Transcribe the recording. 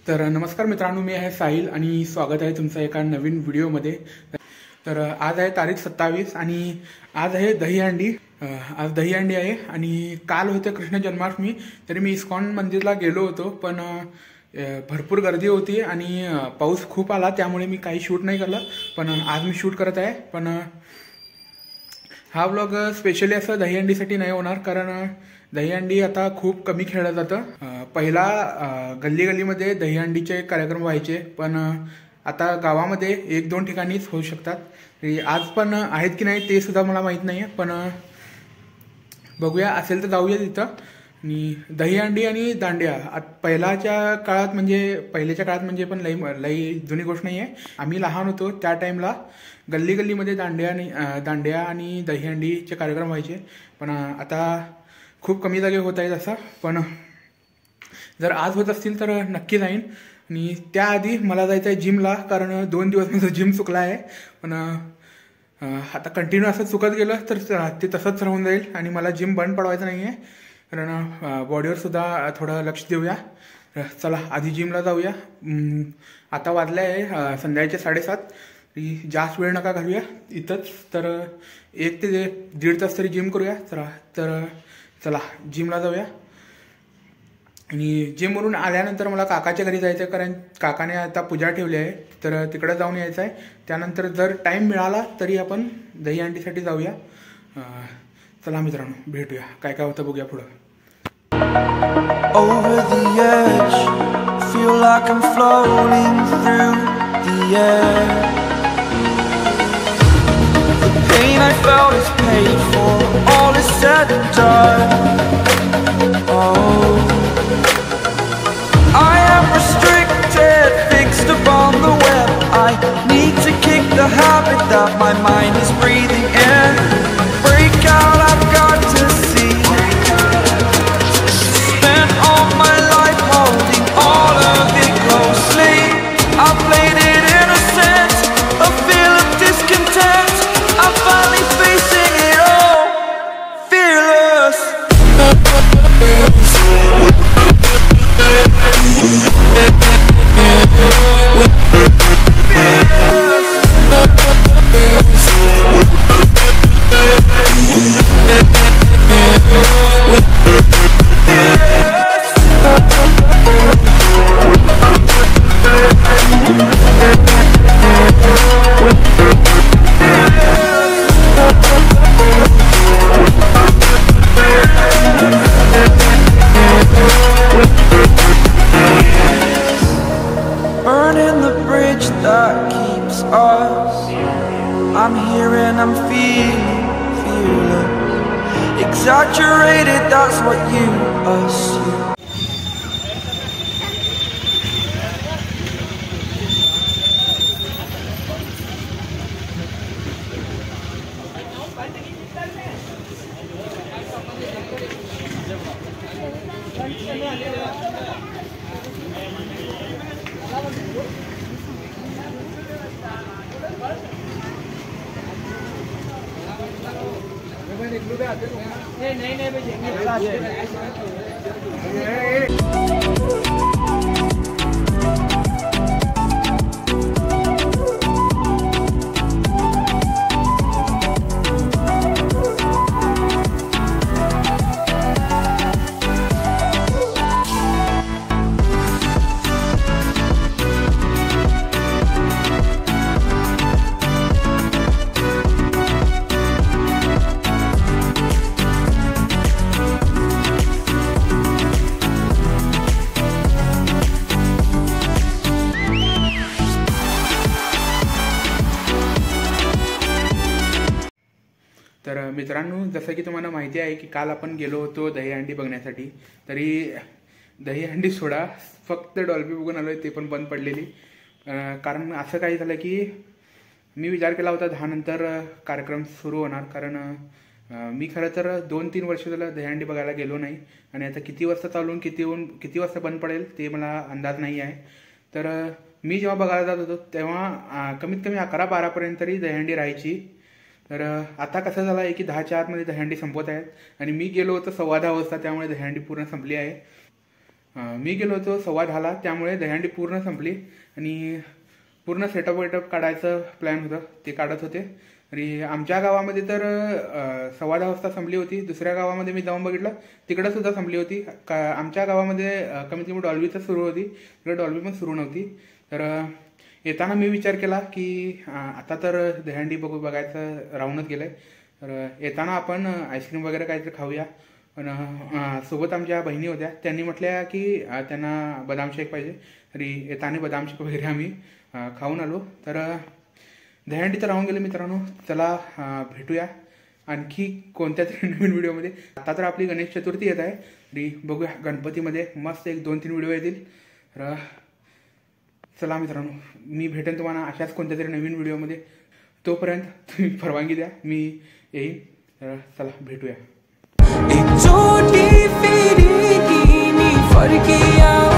तर नमस्कार मित्रांनो, मी आहे साहिल आणि स्वागत आहे तुमचं एका नवीन व्हिडिओमध्ये। तर आज आहे तारीख 27 आणि आज आहे दहीहंडी। आज दहीहंडी आहे आणि काल होते कृष्ण जन्माष्टमी। तरी मी इस्कॉन मंदिरला गेलो होतो, पण भरपूर गर्दी होती आणि पाऊस खूप आला, त्यामुळे मी काही शूट नाही केलं। पण आज मी शूट करत आहे। पण हा व्लॉग स्पेशली असं दहीहंडीसाठी नाही होणार, कारण दहीहंडी आता खूप कमी खेळलं जातं। पहिला गल्ली गल्लीमध्ये दहीहंडीचे कार्यक्रम व्हायचे, पण आता गावामध्ये 1-2 ठिकाणीच होऊ शकतात। आज पण आहेत की नाही ते सुद्धा मला माहीत नाही आहे, पण बघूया, असेल तर जाऊया तिथं। आणि दहीहंडी आणि दांडिया पहिल्याच्या काळात म्हणजे पण लई जुनी गोष्ट नाही आहे। आम्ही लहान होतो त्या टाईमला गल्ली गल्लीमध्ये दांडिया आणि दहीहंडीचे कार्यक्रम व्हायचे, पण आता खूप कमी जागे होत आहेत असं। पण जर आज होत असतील तर नक्की जाईन। आणि त्याआधी मला जायचं आहे जिमला, कारण 2 दिवस माझं जिम चुकला आहे। पण आता कंटिन्यू असं चुकत गेलं तर ते तसंच राहून जाईल आणि मला जिम बंद पडवायचं नाही आहे, कारण बॉडीवर सुद्धा थोडं लक्ष देऊया। चला आधी जिमला जाऊया। आता वाजले आहे संध्याकाळचे 7:30। जास्त वेळ नका घालूया इथंच, तर 1 ते 1.5 तास तरी जिम करूया। तर चला जिमला जाऊया। आणि जिमवरून आल्यानंतर मला काकाच्या घरी जायचं आहे, कारण काकाने आता पूजा ठेवली आहे, तर तिकडे जाऊन यायचं आहे। त्यानंतर जर टाईम मिळाला तरी आपण दहीहंडीसाठी जाऊया। चला मित्रांनो, भेटूया, काय काय होतं बघूया पुढं। Over the edge, feel like I'm floating through the air. The pain I felt is paid for, all is said and done. Oh, I am restricted, fixed upon the web. I need to kick the habit that my mind is breathing in. Break out, I've got to see. Spent all my life holding all of it closely. I played it innocent, a feel of discontent. I'm finally facing it all, fearless. Burning the bridge that keeps us. I'm here and I'm feeling fearless. Exaggerated, that's what you assume. तर मित्रांनो, जसं की तुम्हाला माहिती आहे की काल आपण गेलो होतो दहीहंडी बघण्यासाठी। तरी दहीहंडी सोडा, फक्त डॉल्बी बघून आलोय, ते पण बंद पडलेली। कारण असं काही झालं की मी विचार केला होता 10 नंतर कार्यक्रम सुरू होणार, कारण मी खरं तर 2-3 वर्ष झालं दहीहंडी बघायला गेलो नाही। आणि आता किती वाजता चालून किती वाजता बंद पडेल ते मला अंदाज नाही आहे। तर मी जेव्हा बघायला जात होतो तेव्हा कमीत कमी 11-12 पर्यंत तरी दहीहंडी राहायची। तर आता कसं झालं आहे की 10च्या आतमध्ये दहीहंडी संपत आहेत आणि मी गेलो होतो 10:15 वाजता, त्यामुळे दहीहंडी पूर्ण संपली आहे। मी गेलो होतो 10:15ला, त्यामुळे दहीहंडी पूर्ण संपली आणि पूर्ण सेटअप काढायचं प्लॅन होतं, ते काढत होते. आणि आमच्या गावामध्ये तर 10:15 वाजता संपली होती. दुसऱ्या गावामध्ये मी जाऊन बघितलं, तिकडं सुद्धा संपली होती. आमच्या गावामध्ये कमीत कमी डॉल्बीच सुरू होती, तिकडे डॉल्बी पण सुरू नव्हती. तर येताना मी विचार केला की आता तर दहीहंडी बघायचं राहूनच गेलंय, तर येताना आपण आईस्क्रीम वगैरे काहीतरी खाऊया. पण सोबत आमच्या बहिणी होत्या, त्यांनी म्हटल्या की त्यांना बदाम शेक पाहिजे. तरी येताना बदाम शेक वगैरे आम्ही खाऊन आलो. तर दहीहंडी तर राहून गेले मित्रांनो. चला भेटूया आणखी कोणत्या तरी नवीन व्हिडिओमध्ये. आता तर आपली गणेश चतुर्थी येत आहे, तरी बघूया गणपतीमध्ये मस्त 1-2-3 व्हिडिओ येतील. तर चला मित्रांनो, मी भेटेन तुम्हाला अशाच कोणत्या तरी नवीन व्हिडिओमध्ये. तोपर्यंत तुम्ही परवानगी द्या, मी येईन. तर चला भेटूया. एक छोटी फिरी की फरकिया